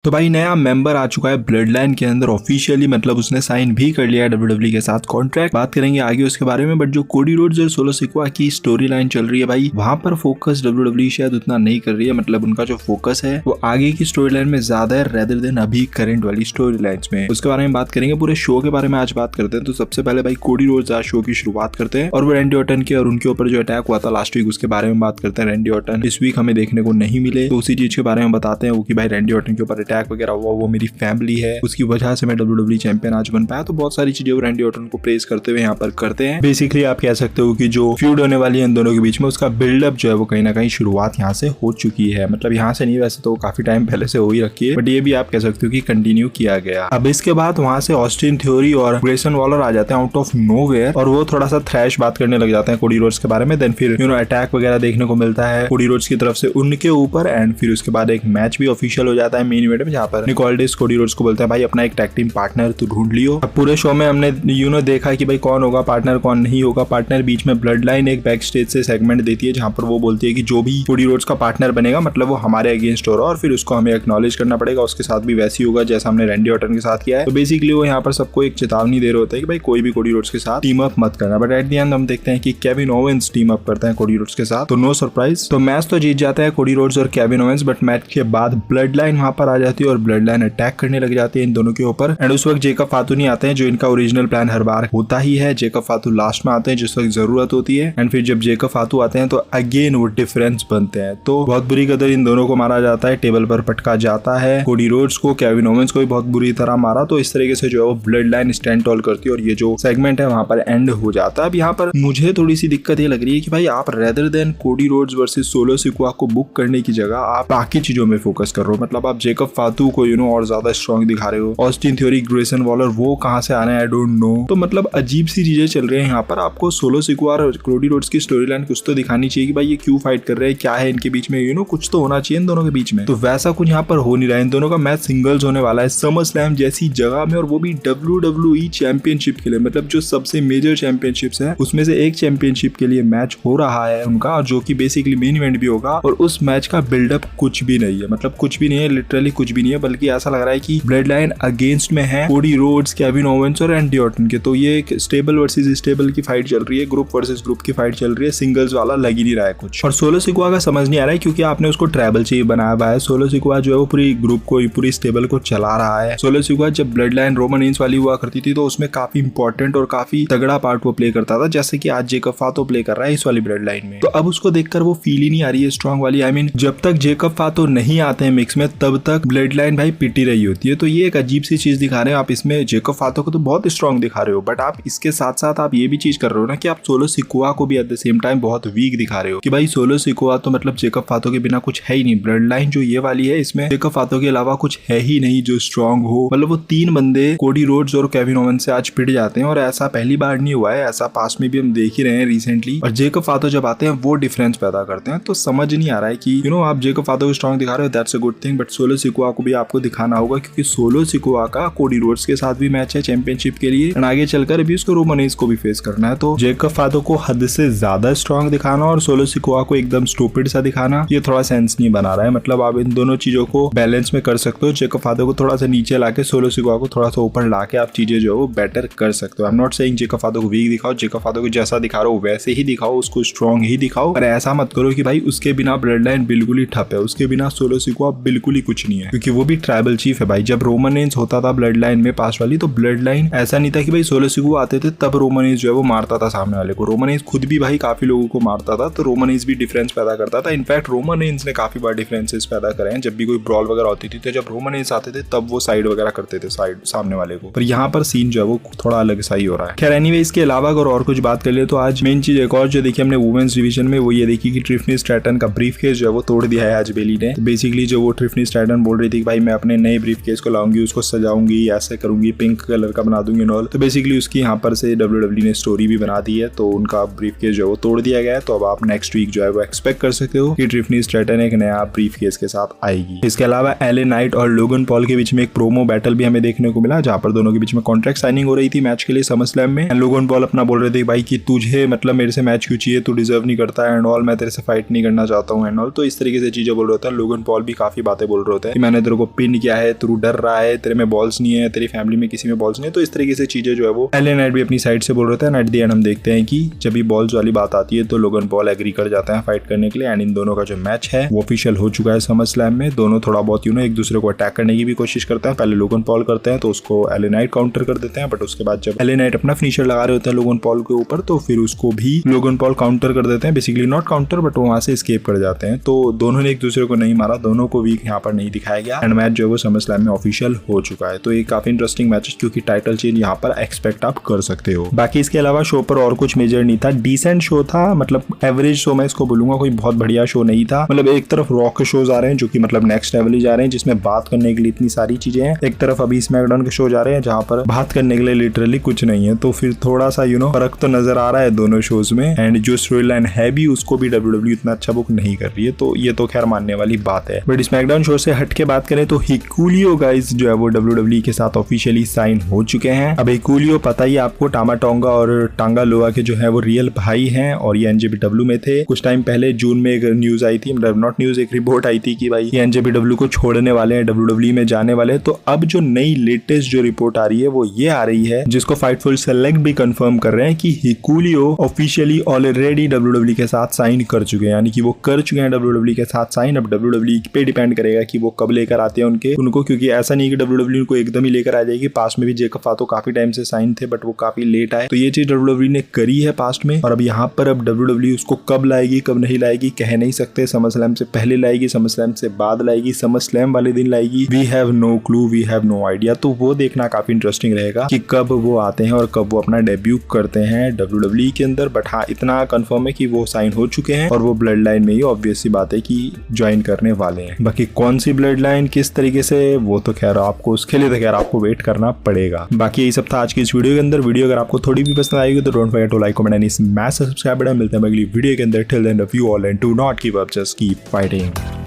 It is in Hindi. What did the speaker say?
तो भाई नया मेंबर आ चुका है ब्लड लाइन के अंदर ऑफिशियली, मतलब उसने साइन भी कर लिया है डब्ल्यूडब्ल्यूई के साथ कॉन्ट्रैक्ट। बात करेंगे आगे उसके बारे में, बट जो कोडी रोड्स और सोलो सिक्वा की स्टोरी लाइन चल रही है भाई, वहां पर फोकस डब्ल्यूडब्ल्यूई शायद उतना नहीं कर रही है। मतलब उनका जो फोकस है वो आगे की स्टोरी लाइन में ज्यादा है रेदर देन अभी करंट वाली स्टोरी लाइन्स में। उसके बारे में बात करेंगे, पूरे शो के बारे में आज बात करते हैं। तो सबसे पहले भाई कोडी रोड्स आज शो की शुरुआत करते हैं और वो रैंडी ऑर्टन के और उनके ऊपर जो अटैक हुआ था लास्ट वीक उसके बारे में बात करते हैं। रैंडी ऑर्टन इस वीक हमें देखने को नहीं मिले, तो उसी चीज के बारे में बताते हैं वो कि भाई रैंडी ऑर्टन के ऊपर अटैक वगैरह हुआ, वो मेरी फैमिली है, उसकी वजह से मैं डब्ल्यूडब्ल्यूई चैंपियन आज बन पाया। तो बहुत सारी चीजें वो रैंडी ऑर्टन को प्रेज करते हुए यहाँ पर करते हैं। बेसिकली आप कह सकते हो कि जो फ्यूड होने वाली है इन दोनों के बीच में उसका बिल्डअप जो है वो कहीं ना कहीं शुरुआत यहाँ से हो चुकी है। मतलब यहाँ से नहीं, वैसे तो काफी टाइम पहले से हो ही रखी है, बट ये भी आप कह सकते हो कि कंटिन्यू किया गया। अब इसके बाद वहां से ऑस्टिन थ्योरी और ग्रेसन वॉलर आ जाते हैं आउट ऑफ नोवेयर और वो थोड़ा सा थ्रैश बात करने लग जाते हैं कोडी रोड्स के बारे में। देन फिर अटैक वगैरह देखने को मिलता है कोडी रोड्स की तरफ से उनके ऊपर, एंड फिर उसके बाद एक मैच भी ऑफिशियल हो जाता है मेन इवेंट में, जहाँ पर निक ऑल्डिस कोडी रोड्स को बोलते हैं भाई अपना एक टैग टीम पार्टनर तू ढूंढ लियो। अब पूरे शो में हमने देखा कि भाई कौन होगा पार्टनर कौन नहीं होगा पार्टनर। बीच में ब्लड लाइन एक बैक स्टेज से सेगमेंट देती है जहां पर वो बोलती है कि जो भी कोडी रोड्स का पार्टनर बनेगा मतलब वो हमारे अगेंस्ट हो रहा है और फिर उसको हमें एक्नॉलेज करना पड़ेगा, उसके साथ भी वैसी होगा जैसा हमने रैंडी ऑर्टन के साथ किया है। तो बेसिकली वो यहाँ पर सबको एक चेतावनी दे रहे होता है कि भाई कोई भी कोडी रोड्स के साथ टीम अप मत करना। बट एट द एंड हम देखते हैं कि केविन ओवेंस टीम अप करते हैं कोडी रोड्स के साथ, तो नो सरप्राइज। तो मैच तो जीत जाता है कोडी रोड्स और केविन ओवेंस, बट मैच के बाद ब्लड लाइन वहां पर आ जाती है और ब्लड लाइन अटैक करने लग जाती है इन दोनों के ऊपर। एंड उस वक्त जेकब फातू नहीं आते हैं जो इनका ओरिजिनल प्लान हर बार होता ही है। जेकब फातू लास्ट में आते हैं जिस वक्त जरूरत होती है, एंड फिर जब जेकब फातू आते हैं तो अगेन वो डिफरेंस बनते हैं। तो बहुत बुरी कदर इन दोनों को मारा जाता है, टेबल पर पटका जाता है। कोडी रोड्स को, केविन ओवेंस को भी बहुत बुरी तरह मारा। तो इस तरीके से जो है वो ब्लड लाइन स्टैंड टॉल करती है और ये जो सेगमेंट है वहां पर एंड हो जाता है। अब यहाँ पर मुझे थोड़ी सी दिक्कत ये लग रही है कि भाई आप rather than Cody Rhodes versus Solo Sikoa को बुक करने की जगह आप बाकी चीजों में फोकस कर रहे हो। मतलब आप जेकब फातू को और ज्यादा स्ट्रॉन्ग दिखा रहे हो। ऑस्टिन थ्योरी, ग्रेसन वॉलर वो कहां से आने आई डोंट नो। तो मतलब अजीब सी चीजें चल रही है यहाँ पर। आपको सोलो सिक्वा और कोडी रोड्स की स्टोरी लाइन कुछ तो दिखानी चाहिए कि भाई ये क्यों फाइट कर रहे हैं, क्या है इनके बीच में, कुछ तो होना चाहिए इन दोनों के बीच में। तो वैसा कुछ यहाँ पर हो नहीं रहा है। इन दोनों का मैच सिंगल्स होने वाला है समर स्लैम जैसी जगह में, और वो भी डब्ल्यूडब्ल्यूई चैंपियनशिप के लिए। मतलब जो सबसे मेजर चैंपियनशिप्स है उसमें से एक चैंपियनशिप के लिए मैच हो रहा है उनका, और जो कि बेसिकली मेन इवेंट भी होगा। और उस मैच का बिल्डअप कुछ भी नहीं है, मतलब कुछ भी नहीं है, लिटरली कुछ भी नहीं है। बल्कि ऐसा लग रहा है कि ब्लड लाइन अगेंस्ट में है कोडी रोड्स, केविन ओवेंस और रैंडी ऑर्टन के। तो ये एक स्टेबल वर्सेस स्टेबल की फाइट चल रही है, ग्रुप वर्सेस ग्रुप की फाइट चल रही है। सिंगल्स वाला लग ही नहीं रहा है कुछ। और सोलो सिक्वा का समझ नहीं आ रहा है क्योंकि आपने उसको ट्रैबल चाहिए बनाया हुआ है। सोलो सिक्वा जो है वो पूरी ग्रुप को, पूरी स्टेबल को चला रहा है। सोलो सिक्वा जब ब्लड लाइन रोमन रेंज वाली हुआ करती थी तो उसमें काफी इंपॉर्टेंट और काफी तगड़ा पार्ट वो प्ले करता था, जैसे कि आज जेकब फातो प्ले कर रहा है इस वाली ब्लड लाइन में। तो अब उसको देखकर वो फील ही नहीं आ रही है स्ट्रॉन्ग वाली। आई मीन जब तक जेकब फातो नहीं आते हैं मिक्स में तब तक ब्लड लाइन भाई पिटी रही होती है। तो ये एक अजीब सी चीज दिखा रहे हैं आप इसमें। जेकब फातो को तो बहुत स्ट्रॉन्ग दिखा रहे हो, बट आप इसके साथ साथ आप ये भी चीज कर रहे हो ना कि आप सोलो सिक्वा को भी एट द सेम टाइम बहुत वीक दिखा रहे हो कि भाई सोलो सिक्वा तो मतलब जेकब फातो के बिना कुछ है ही नहीं। ब्लड लाइन जो ये वाली है इसमें जेकब फातो के अलावा कुछ है ही नहीं जो स्ट्रॉन्ग हो। मतलब वो तीन बंदे कोडी रोड्स और केविन ओवेंस से आज पिट जाते हैं, और ऐसा पहली बार नहीं हुआ है, ऐसा पास्ट में भी हम देख ही रहे हैं रिसेंटली। और जेकब फातो जब आते हैं वो डिफरेंस पैदा करते हैं। तो समझ नहीं आ रहा है कि आप जेकब फातो को स्ट्रॉन्ग दिखा रहे हो, that's a good thing, but Solo Sikoa को भी आपको दिखाना होगा क्योंकि सोलो सिक्वा का कोडी रोड्स के साथ भी मैच है चैंपियनशिप के लिए, और आगे चलकर भी उसको रोमन रेंज को भी फेस करना है। तो जेकब फातो को हद से ज्यादा स्ट्रॉन्ग दिखाना और सोलो सिक्वा को एकदम स्टूपिड सा दिखाना, ये थोड़ा सेंस नहीं बना रहा है। मतलब आप इन दोनों चीजों को बैलेंस में कर सकते हो। जेकब फातो को थोड़ा सा नीचे लाके सोलो सिक्वा को थोड़ा सा ऊपर लाके आप चीजें जो है वो बेटर कर सकते हो। I am not saying Jacob Fatu को वीक दिखाओ, जेकब फातो को जैसा दिखा रहे हो वैसे ही दिखाओ, उसको स्ट्रॉन्ग ही दिखाओ। पर ऐसा मत करो कि भाई उसके बिना ब्लड लाइन बिल्कुल ही ठप है, उसके बिना सोलो सिक्वा बिल्कुल ही कुछ नहीं है, क्योंकि वो भी ट्राइबल चीफ है भाई। जब रोमन रेंज होता था ब्लड लाइन में पास वाली, तो ब्लड लाइन ऐसा नहीं था कि भाई सोलो सिक्वा आते थे तब रोमन रेंज जो है वो मारता था सामने वाले को। रोमन रेंज खुद भी भाई काफी लोगों को मारता था, तो रोमन रेंज भी डिफरेंस पैदा करता था। इनफैक्ट रोमन रेंज ने काफी बार डिफरेंसेस पैदा करे हैं। जब भी कोई ब्रॉल वगैरह होती थी तो जब रोमन रेंज आते थे तब वो साइड वगैरह करते थे साइड सामने वाले को। पर यहाँ पर सीन जो है वो थोड़ा अलग सा ही हो रहा है। खैर एनीवे, इसके अलावा अगर और कुछ बात कर ले तो आज मेन चीज एक और जो देखी हमने वुमेन्स डिवीजन में, वो ये देखी कि ट्रिफनी स्ट्रैटन का ब्रीफ केस जो है वो तोड़ दिया है आज बेली ने। तो बेसिकली जो वो ट्रिफनी स्ट्रैटन बोल रही थी कि भाई मैं अपने नए ब्रीफ केस को लाऊंगी, उसको सजाऊंगी, ऐसे करूंगी, पिंक कलर का बना दूंगी नॉल। तो बेसिकली उसकी यहाँ पर से डब्ल्यूडब्ल्यूई ने स्टोरी भी बना दी है, तो उनका ब्रीफ केस जो है वो तोड़ दिया गया है। तो अब आप नेक्स्ट वीक जो है वो एक्सपेक्ट कर सकते हो कि ट्रिफनी स्ट्रैटन एक नया ब्रीफ केस के साथ आएगी। इसके अलावा एले नाइट और लोगन पॉल के बीच में एक प्रोमो बैटल भी हमें देखने को मिला, जहाँ पर दोनों के बीच में कॉन्ट्रैक्ट साइनिंग हो रही थी मैच के लिए समर स्लैम में। लोगन पॉल अपना बोल रहे थे भाई कि तुझे मतलब मेरे से मैच क्यों चाहिए, तू डिजर्व नहीं करता है एंड ऑल, मैं तेरे से फाइट नहीं करना चाहता हूँ एंड ऑल। तो इस तरीके से चीजें बोल रहे होते हैं। लोगन पॉल भी काफी बातें बोल रहे होते हैं कि मैंने तेरे को पिन किया है, तू डर रहा है, तेरे में बॉल्स नहीं है, तेरी फैमिली में किसी में बॉल्स नहीं है। तो इस तरीके से चीजें जो है वो एलए नाइट भी अपनी साइड से बोल रहे थे। एट द एंड हम देखते हैं कि जब भी बॉल्स वाली बात आती है तो लोगन पॉल एग्री कर जाते हैं फाइट करने के लिए। एंड इन दोनों का जो मैच है वो ऑफिशियल हो चुका है समर स्लैम में। दोनों थोड़ा बहुत एक दूसरे को अटैक करने की भी कोशिश करते हैं। पहले लोगन पॉल करते हैं तो उसको एलए नाइट काउंटर कर देते हैं, बट उसके बाद जब एलए नाइट अपना फिनिशर लगा रहे होते हैं लोगन पॉल के ऊपर तो फिर उसको भी लोगन पॉल काउंटर कर देते हैं। बेसिकली नॉट काउंटर बट वहां से एस्केप कर जाते हैं। तो दोनों ने एक दूसरे को नहीं मारा, दोनों को वीक यहाँ पर नहीं दिखाया गया। एंड मैच जो है वो समर स्लैम में ऑफिशियल हो चुका है। तो ये काफी इंटरेस्टिंग मैच है क्योंकि टाइटल चेंज यहाँ पर एक्सपेक्ट आप कर सकते हो। बाकी इसके अलावा शो पर और कुछ मेजर नहीं था, डिसेंट शो था, मतलब एवरेज शो मैं इसको बोलूंगा, कोई बहुत बढ़िया शो नहीं था। मतलब एक तरफ रॉ के शोज आ रहे हैं जो कि मतलब नेक्स्ट लेवल ही जा रहे हैं जिसमें बात करने के लिए इतनी सारी चीजें हैं। एक तरफ अभी स्मैकडाउन के शो जा रहे हैं जहां पर बात करने के लिए लिटरली कुछ नहीं है। तो फिर थोड़ा सा फर्क तो नजर आ रहा है दोनों शोज में। एंड जो स्टोरी लाइन है भी उसको भी डब्ल्यूडब्ल्यू इतना अच्छा बुक नहीं कर रही है, तो ये तो खैर मानने वाली बात है। बट स्मैकडाउन शो से हट के बात करें तो हिकुलियो गाइस जो है वो डब्ल्यूडब्ल्यू के साथ ऑफिशियली साइन हो चुके हैं। अब हिकुलियो पता ही आपको टामा टोंगा और टांगा लोआ के जो है वो रियल भाई हैं और ये एनजेबीडब्ल्यू में थे। कुछ टाइम पहले जून में एक न्यूज आई थी, मतलब नॉट न्यूज, एक रिपोर्ट आई थी कि भाई ये एनजेबीडब्ल्यू को छोड़ने वाले हैं, डब्ल्यूडब्ल्यू में जाने वाले हैं। तो अब जो नई लेटेस्ट जो रिपोर्ट आ रही है वो ये आ रही है जिसको फाइटफुल सेलेक्ट भी कंफर्म कर रहे हैं कि हिकुलियो ऑफिशियली ऑलरेडी डब्ल्यूडब्ल्यू के साथ साइन कर चुके हैं, यानी कि वो कर चुके हैं डब्ल्यूडब्ल्यू के साथ साइन। अब डब्ल्यूडब्ल्यू पे डिपेंड करेगा कि वो कब लेकर आते हैं उनको, क्योंकि ऐसा नहीं कि डब्ल्यूडब्ल्यू को एकदम ही लेकर आ जाएगी। पास्ट में भी जेकब फातो काफी टाइम से साइन थे बट वो काफी लेट आए, तो ये चीज डब्ल्यूडब्ल्यू ने करी है पास्ट में। और अब यहाँ पर अब डब्ल्यूडब्ल्यू उसको कब लाएगी कब नहीं लाएगी कह नहीं सकते। समर स्लैम से पहले लाएगी, समर स्लैम से बाद लाएगी, समर स्लैम वाले दिन लाएगी, we have no clue, we have no idea. तो वो देखना काफी इंटरेस्टिंग रहेगा कि कब वो आते हैं और कब वो अपना डेब्यू करते हैं डब्ल्यूडब्ल्यू के अंदर। बट हाँ, इतना कंफर्म है कि वो साइन हो चुके हैं और वो ब्लड लाइन में ही ऑब्वियस सी बात है कि ज्वाइन करने वाले हैं। बाकी कौन सी ब्लड लाइन किस तरीके से वो तो खैर आपको उसके लिए तो खैर आपको वेट करना पड़ेगा। बाकी यही सब था आज की इस वीडियो के अंदर। वीडियो अगर आपको थोड़ी भी पसंद आएगी तो don't forget to like, comment and smash subscribe button. मिलते हैं अगली वीडियो के अंदर। Till then love you all and do not give up, just keep fighting.